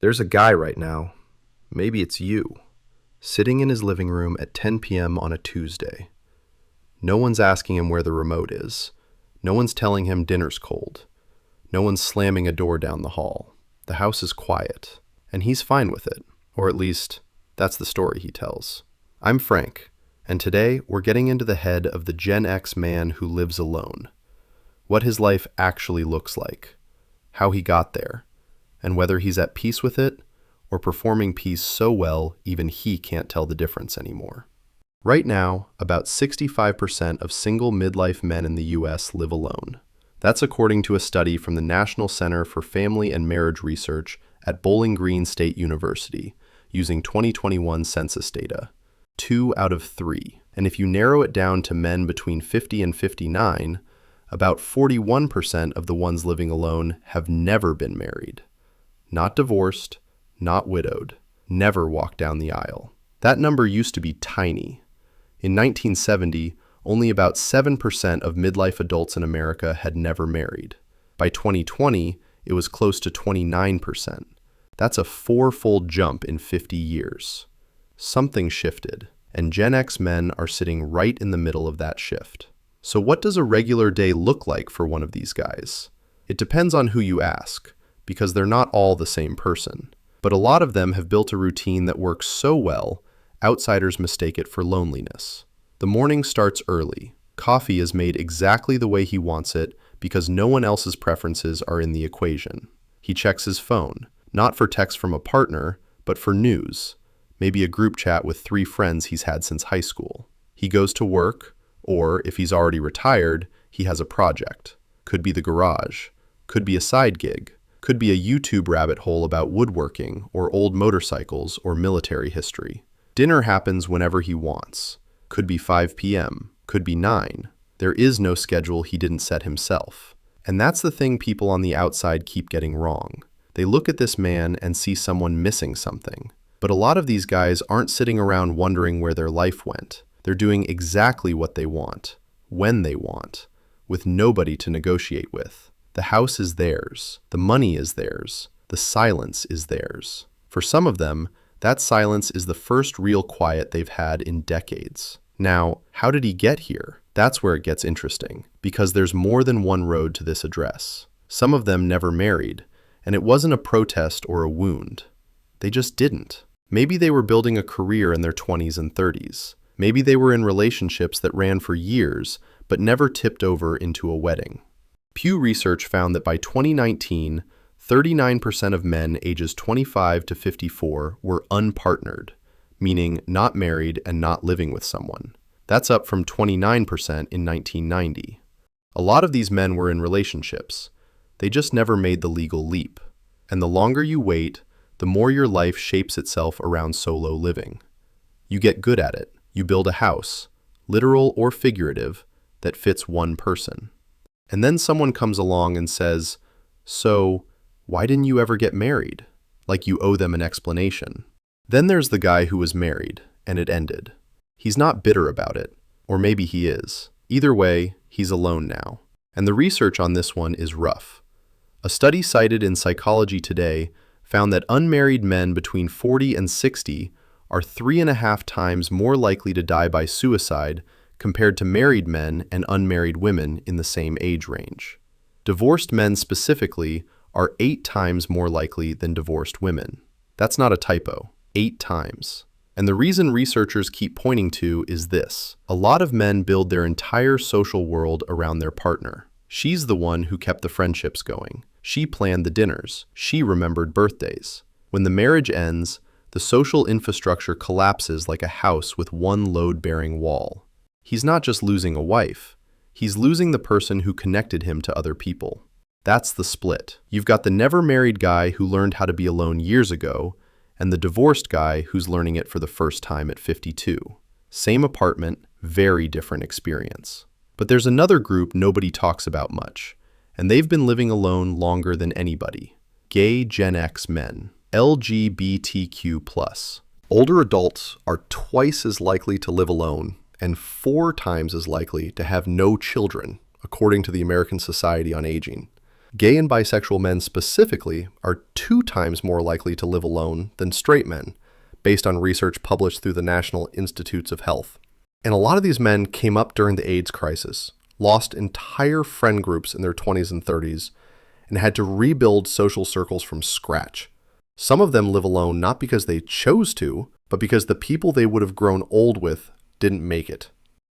There's a guy right now, maybe it's you, sitting in his living room at 10 p.m. on a Tuesday. No one's asking him where the remote is. No one's telling him dinner's cold. No one's slamming a door down the hall. The house is quiet, and he's fine with it, or at least, that's the story he tells. I'm Frank, and today we're getting into the head of the Gen X man who lives alone. What his life actually looks like, how he got there, and whether he's at peace with it or performing peace so well even he can't tell the difference anymore. Right now, about 65% of single midlife men in the US live alone. That's according to a study from the National Center for Family and Marriage Research at Bowling Green State University, using 2021 census data. 2 out of 3. And if you narrow it down to men between 50 and 59, about 41% of the ones living alone have never been married. Not divorced, not widowed, never walked down the aisle. That number used to be tiny. In 1970, only about 7% of midlife adults in America had never married. By 2020, it was close to 29%. That's a four-fold jump in 50 years. Something shifted, and Gen X men are sitting right in the middle of that shift. So what does a regular day look like for one of these guys? It depends on who you ask, because they're not all the same person. But a lot of them have built a routine that works so well, outsiders mistake it for loneliness. The morning starts early. Coffee is made exactly the way he wants it because no one else's preferences are in the equation. He checks his phone, not for text from a partner, but for news, maybe a group chat with 3 friends he's had since high school. He goes to work, or if he's already retired, he has a project. Could be the garage, could be a side gig, could be a YouTube rabbit hole about woodworking or old motorcycles or military history. Dinner happens whenever he wants. Could be 5 p.m., could be 9. There is no schedule he didn't set himself. And that's the thing people on the outside keep getting wrong. They look at this man and see someone missing something. But a lot of these guys aren't sitting around wondering where their life went. They're doing exactly what they want, when they want, with nobody to negotiate with. The house is theirs, the money is theirs, the silence is theirs. For some of them, that silence is the first real quiet they've had in decades. Now, how did he get here? That's where it gets interesting, because there's more than one road to this address. Some of them never married, and it wasn't a protest or a wound. They just didn't. Maybe they were building a career in their 20s and 30s. Maybe they were in relationships that ran for years, but never tipped over into a wedding. Pew Research found that by 2019, 39% of men ages 25 to 54 were unpartnered, meaning not married and not living with someone. That's up from 29% in 1990. A lot of these men were in relationships. They just never made the legal leap. And the longer you wait, the more your life shapes itself around solo living. You get good at it. You build a house, literal or figurative, that fits one person. And then someone comes along and says, "So, why didn't you ever get married?" Like you owe them an explanation. Then there's the guy who was married, and it ended. He's not bitter about it, or maybe he is. Either way, he's alone now. And the research on this one is rough. A study cited in Psychology Today found that unmarried men between 40 and 60 are 3.5 times more likely to die by suicide compared to married men and unmarried women in the same age range. Divorced men specifically are 8 times more likely than divorced women. That's not a typo, 8 times. And the reason researchers keep pointing to is this. A lot of men build their entire social world around their partner. She's the one who kept the friendships going. She planned the dinners. She remembered birthdays. When the marriage ends, the social infrastructure collapses like a house with one load-bearing wall. He's not just losing a wife. He's losing the person who connected him to other people. That's the split. You've got the never-married guy who learned how to be alone years ago, and the divorced guy who's learning it for the first time at 52. Same apartment, very different experience. But there's another group nobody talks about much, and they've been living alone longer than anybody. Gay Gen X men. LGBTQ+. Older adults are twice as likely to live alone and 4 times as likely to have no children, according to the American Society on Aging. Gay and bisexual men specifically are 2 times more likely to live alone than straight men, based on research published through the National Institutes of Health. And a lot of these men came up during the AIDS crisis, lost entire friend groups in their 20s and 30s, and had to rebuild social circles from scratch. Some of them live alone not because they chose to, but because the people they would have grown old with didn't make it.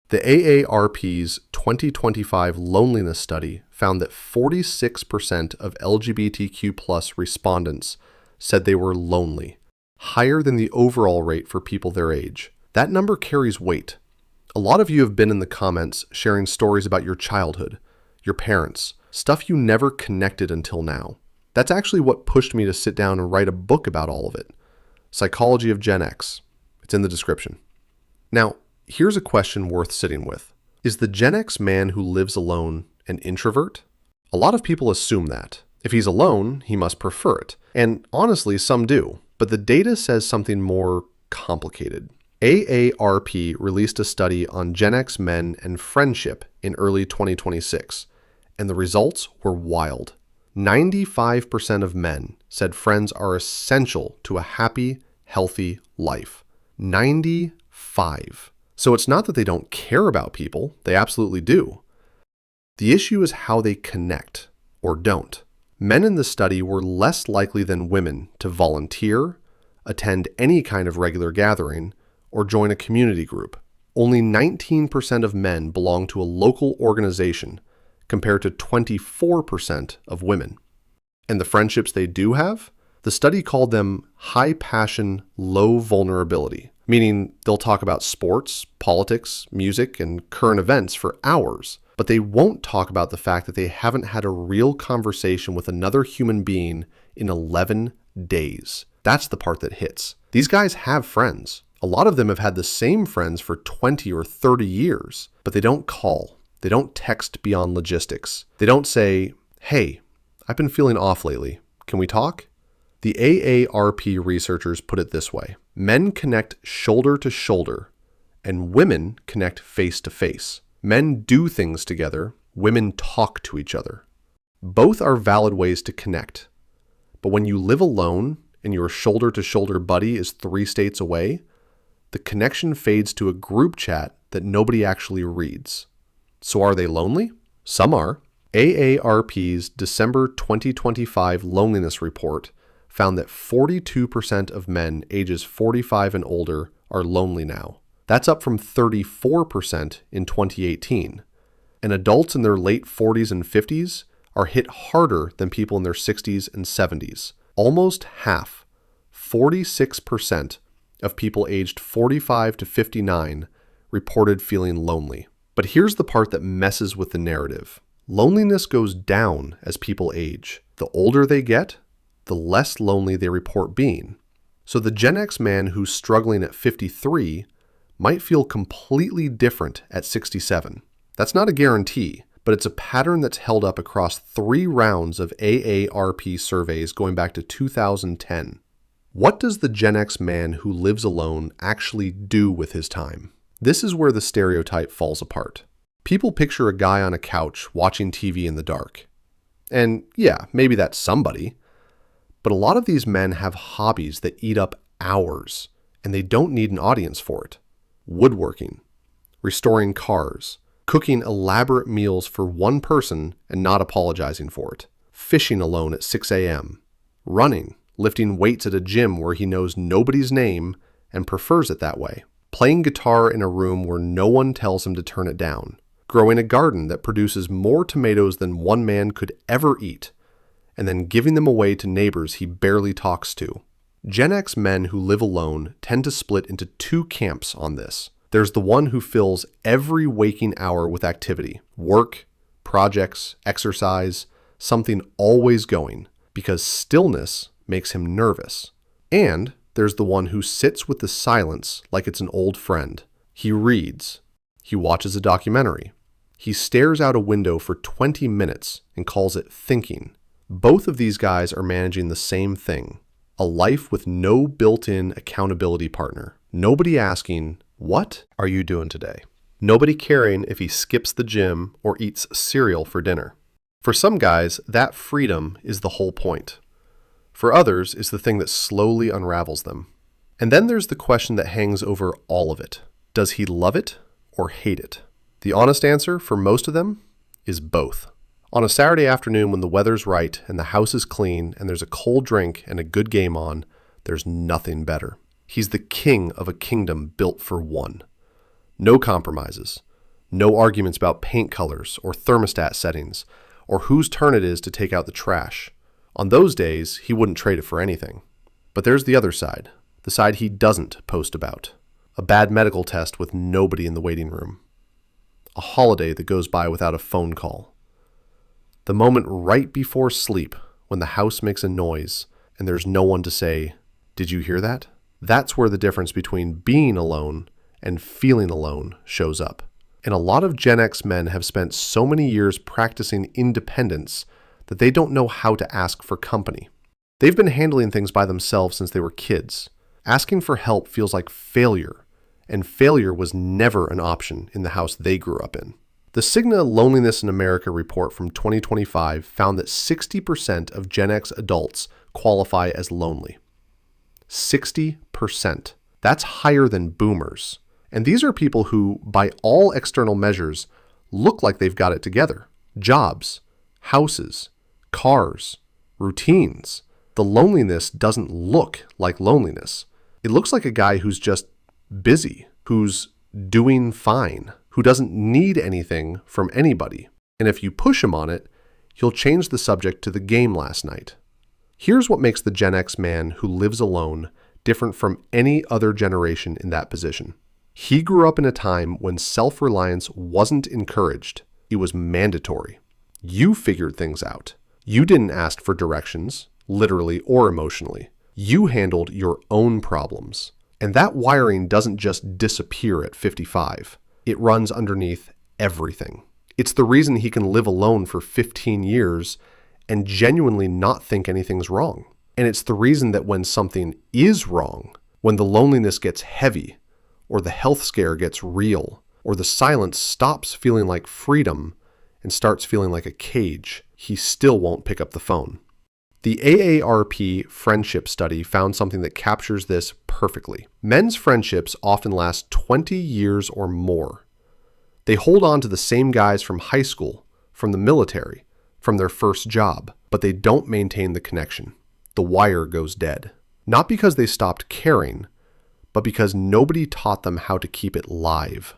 The AARP's 2025 loneliness study found that 46% of LGBTQ+ respondents said they were lonely, higher than the overall rate for people their age. That number carries weight. A lot of you have been in the comments sharing stories about your childhood, your parents, stuff you never connected until now. That's actually what pushed me to sit down and write a book about all of it. Psychology of Gen X. It's in the description. Now, here's a question worth sitting with. Is the Gen X man who lives alone an introvert? A lot of people assume that. If he's alone, he must prefer it. And honestly, some do. But the data says something more complicated. AARP released a study on Gen X men and friendship in early 2026, and the results were wild. 95% of men said friends are essential to a happy, healthy life. 95. So it's not that they don't care about people, they absolutely do. The issue is how they connect, or don't. Men in the study were less likely than women to volunteer, attend any kind of regular gathering, or join a community group. Only 19% of men belong to a local organization, compared to 24% of women. And the friendships they do have? The study called them high passion, low vulnerability, meaning they'll talk about sports, politics, music, and current events for hours, but they won't talk about the fact that they haven't had a real conversation with another human being in 11 days. That's the part that hits. These guys have friends. A lot of them have had the same friends for 20 or 30 years, but they don't call. They don't text beyond logistics. They don't say, "Hey, I've been feeling off lately. Can we talk?" The AARP researchers put it this way. Men connect shoulder to shoulder, and women connect face to face. Men do things together. Women talk to each other. Both are valid ways to connect. But when you live alone and your shoulder to shoulder buddy is 3 states away, the connection fades to a group chat that nobody actually reads. So are they lonely? Some are. AARP's December 2025 loneliness report found that 42% of men ages 45 and older are lonely now. That's up from 34% in 2018. And adults in their late 40s and 50s are hit harder than people in their 60s and 70s. Almost half, 46%, of people aged 45 to 59 reported feeling lonely. But here's the part that messes with the narrative. Loneliness goes down as people age. The older they get, the less lonely they report being. So the Gen X man who's struggling at 53 might feel completely different at 67. That's not a guarantee, but it's a pattern that's held up across 3 rounds of AARP surveys going back to 2010. What does the Gen X man who lives alone actually do with his time? This is where the stereotype falls apart. People picture a guy on a couch watching TV in the dark. And yeah, maybe that's somebody. But a lot of these men have hobbies that eat up hours, and they don't need an audience for it. Woodworking, restoring cars, cooking elaborate meals for one person and not apologizing for it, fishing alone at 6 a.m., running, lifting weights at a gym where he knows nobody's name and prefers it that way, playing guitar in a room where no one tells him to turn it down, growing a garden that produces more tomatoes than one man could ever eat, and then giving them away to neighbors he barely talks to. Gen X men who live alone tend to split into 2 camps on this. There's the one who fills every waking hour with activity, work, projects, exercise, something always going, because stillness makes him nervous. And there's the one who sits with the silence like it's an old friend. He reads. He watches a documentary. He stares out a window for 20 minutes and calls it thinking. Both of these guys are managing the same thing, a life with no built-in accountability partner. Nobody asking, "What are you doing today?" Nobody caring if he skips the gym or eats cereal for dinner. For some guys, that freedom is the whole point. For others, it's the thing that slowly unravels them. And then there's the question that hangs over all of it. Does he love it or hate it? The honest answer for most of them is both. On a Saturday afternoon when the weather's right and the house is clean and there's a cold drink and a good game on, there's nothing better. He's the king of a kingdom built for one. No compromises. No arguments about paint colors or thermostat settings or whose turn it is to take out the trash. On those days, he wouldn't trade it for anything. But there's the other side, the side he doesn't post about. A bad medical test with nobody in the waiting room. A holiday that goes by without a phone call. The moment right before sleep when the house makes a noise and there's no one to say, "Did you hear that?" That's where the difference between being alone and feeling alone shows up. And a lot of Gen X men have spent so many years practicing independence that they don't know how to ask for company. They've been handling things by themselves since they were kids. Asking for help feels like failure, and failure was never an option in the house they grew up in. The Cigna Loneliness in America report from 2025 found that 60% of Gen X adults qualify as lonely. 60%. That's higher than boomers. And these are people who, by all external measures, look like they've got it together. Jobs, houses, cars, routines. The loneliness doesn't look like loneliness. It looks like a guy who's just busy, who's doing fine, who doesn't need anything from anybody. And if you push him on it, he'll change the subject to the game last night. Here's what makes the Gen X man who lives alone different from any other generation in that position. He grew up in a time when self-reliance wasn't encouraged. It was mandatory. You figured things out. You didn't ask for directions, literally or emotionally. You handled your own problems. And that wiring doesn't just disappear at 55. It runs underneath everything. It's the reason he can live alone for 15 years and genuinely not think anything's wrong. And it's the reason that when something is wrong, when the loneliness gets heavy, or the health scare gets real, or the silence stops feeling like freedom and starts feeling like a cage, he still won't pick up the phone. The AARP friendship study found something that captures this perfectly. Men's friendships often last 20 years or more. They hold on to the same guys from high school, from the military, from their first job, but they don't maintain the connection. The wire goes dead. Not because they stopped caring, but because nobody taught them how to keep it live.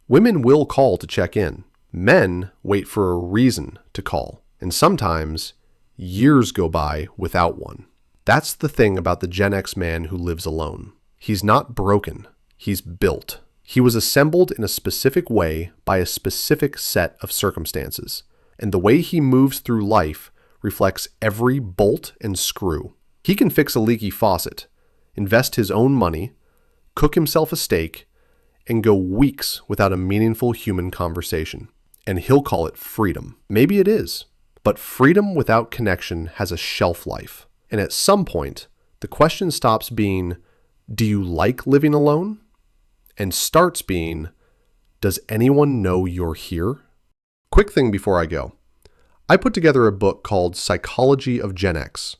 Women will call to check in. Men wait for a reason to call, and sometimes years go by without one. That's the thing about the Gen X man who lives alone. He's not broken, he's built. He was assembled in a specific way by a specific set of circumstances, and the way he moves through life reflects every bolt and screw. He can fix a leaky faucet, invest his own money, cook himself a steak, and go weeks without a meaningful human conversation. And he'll call it freedom. Maybe it is. But freedom without connection has a shelf life. And at some point, the question stops being, do you like living alone? And starts being, does anyone know you're here? Quick thing before I go. I put together a book called Psychology of Gen X.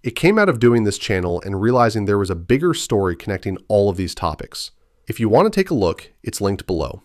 It came out of doing this channel and realizing there was a bigger story connecting all of these topics. If you want to take a look, it's linked below.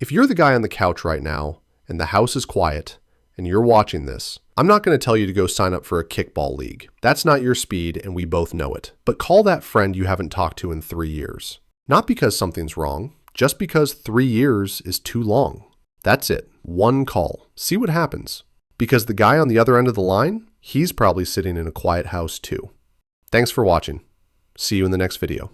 If you're the guy on the couch right now, and the house is quiet, and you're watching this, I'm not going to tell you to go sign up for a kickball league. That's not your speed, and we both know it. But call that friend you haven't talked to in 3 years. Not because something's wrong, just because 3 years is too long. That's it. One call. See what happens. Because the guy on the other end of the line, he's probably sitting in a quiet house too. Thanks for watching. See you in the next video.